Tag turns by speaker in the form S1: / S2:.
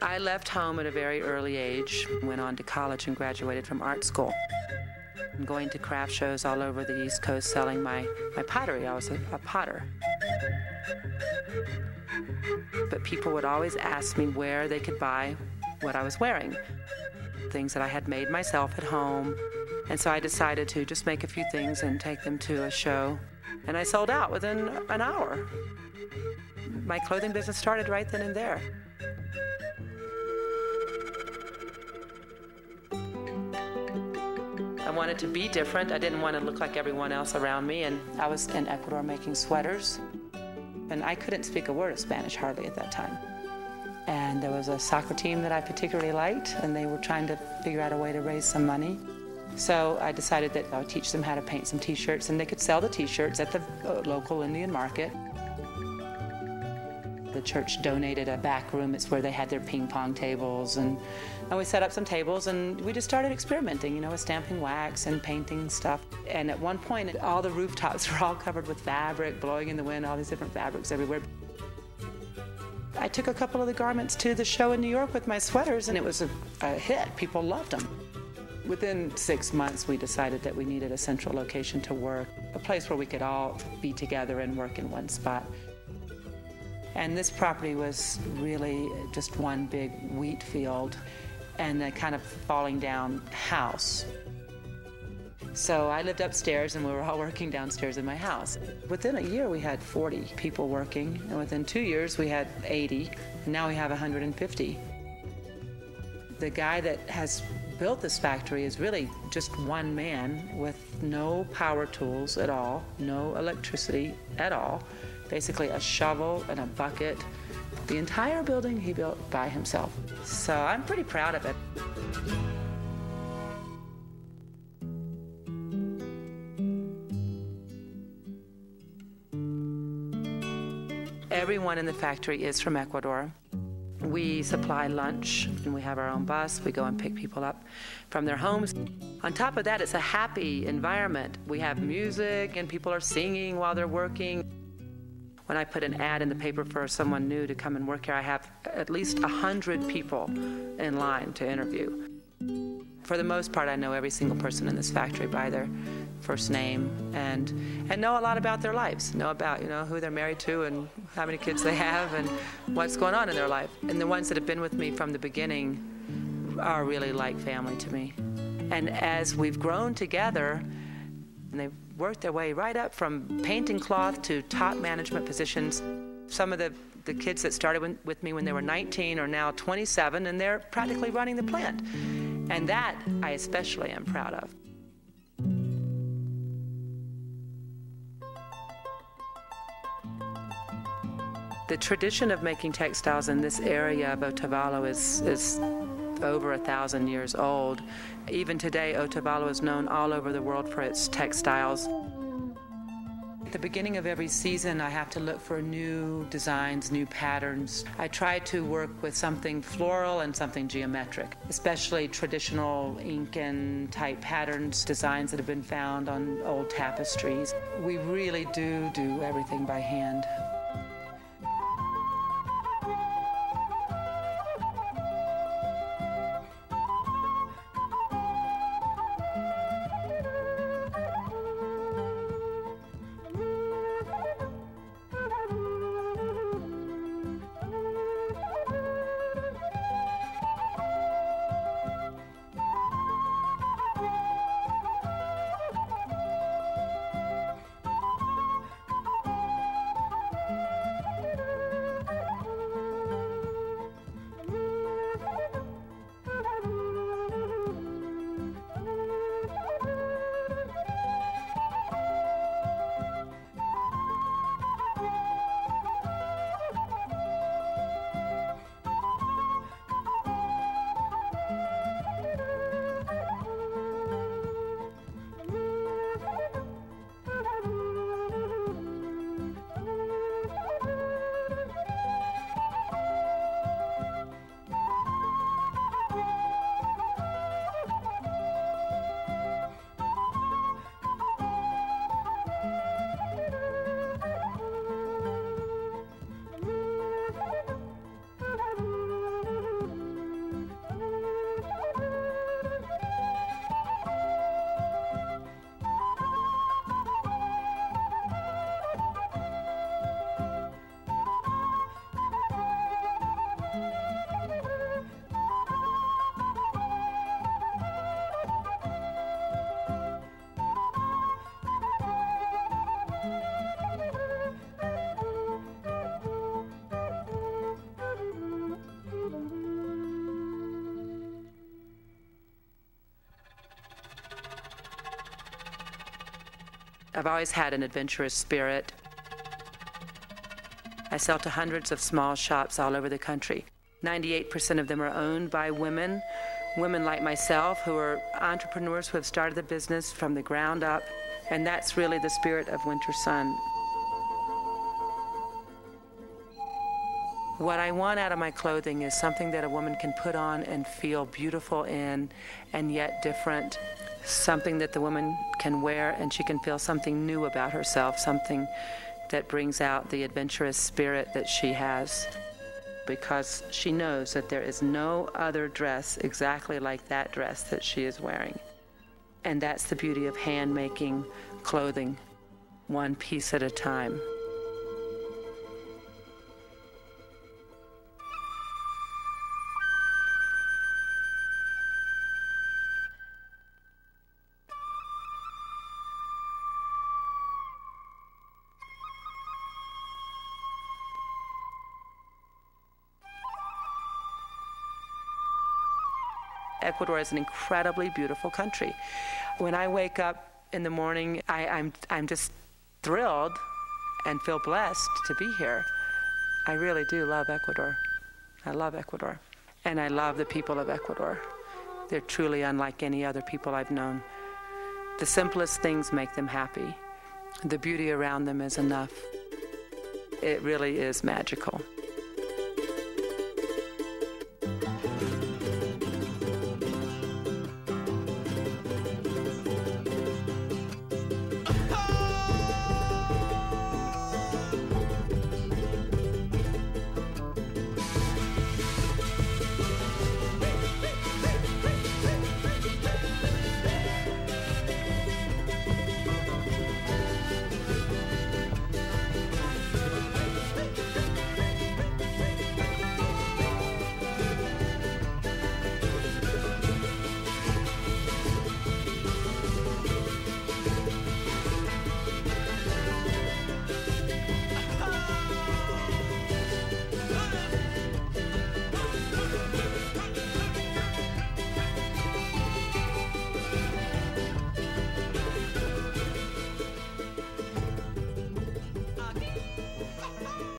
S1: I left home at a very early age, went on to college and graduated from art school. And going to craft shows all over the East Coast selling my pottery. I was a potter. But people would always ask me where they could buy what I was wearing, things that I had made myself at home. And so I decided to just make a few things and take them to a show. And I sold out within an hour. My clothing business started right then and there. I wanted to be different. I didn't want to look like everyone else around me. And I was in Ecuador making sweaters. And I couldn't speak a word of Spanish hardly at that time. And there was a soccer team that I particularly liked, and they were trying to figure out a way to raise some money. So I decided that I would teach them how to paint some t-shirts, and they could sell the t-shirts at the local Indian market. The church donated a back room. It's where they had their ping pong tables, and we set up some tables, and we just started experimenting, with stamping wax and painting stuff. And at one point, all the rooftops were all covered with fabric, blowing in the wind, all these different fabrics everywhere. I took a couple of the garments to the show in New York with my sweaters, and it was a hit. People loved them. Within 6 months, we decided that we needed a central location to work, a place where we could all be together and work in one spot. And this property was really just one big wheat field and a kind of falling down house. So I lived upstairs, and we were all working downstairs in my house. Within a year, we had 40 people working, and within 2 years, we had 80, and now we have 150. The guy that has built this factory is really just one man with no power tools at all, no electricity at all, basically a shovel and a bucket. The entire building he built by himself. So I'm pretty proud of it. Everyone in the factory is from Ecuador. We supply lunch, and we have our own bus. We go and pick people up from their homes. On top of that, it's a happy environment. We have music, and people are singing while they're working. When I put an ad in the paper for someone new to come and work here, I have at least 100 people in line to interview. For the most part, I know every single person in this factory by their first name and know a lot about their lives, know about, who they're married to and how many kids they have and what's going on in their life. And the ones that have been with me from the beginning are really like family to me. And as we've grown together, and they've worked their way right up from painting cloth to top management positions. Some of the kids that started with me when they were 19 are now 27, and they're practically running the plant. And that I especially am proud of. The tradition of making textiles in this area of Otavalo is over 1,000 years old. Even today, Otavalo is known all over the world for its textiles. At the beginning of every season, I have to look for new designs, new patterns. I try to work with something floral and something geometric, especially traditional Incan type patterns, designs that have been found on old tapestries. We really do everything by hand. I've always had an adventurous spirit. I sell to hundreds of small shops all over the country. 98% of them are owned by women like myself who are entrepreneurs who have started the business from the ground up. And that's really the spirit of WinterSun. What I want out of my clothing is something that a woman can put on and feel beautiful in and yet different. Something that the woman can wear and she can feel something new about herself, something that brings out the adventurous spirit that she has, because she knows that there is no other dress exactly like that dress that she is wearing. And that's the beauty of hand-making clothing, one piece at a time. Ecuador is an incredibly beautiful country. When I wake up in the morning, I'm just thrilled and feel blessed to be here. I really do love Ecuador. I love Ecuador. And I love the people of Ecuador. They're truly unlike any other people I've known. The simplest things make them happy. The beauty around them is enough. It really is magical.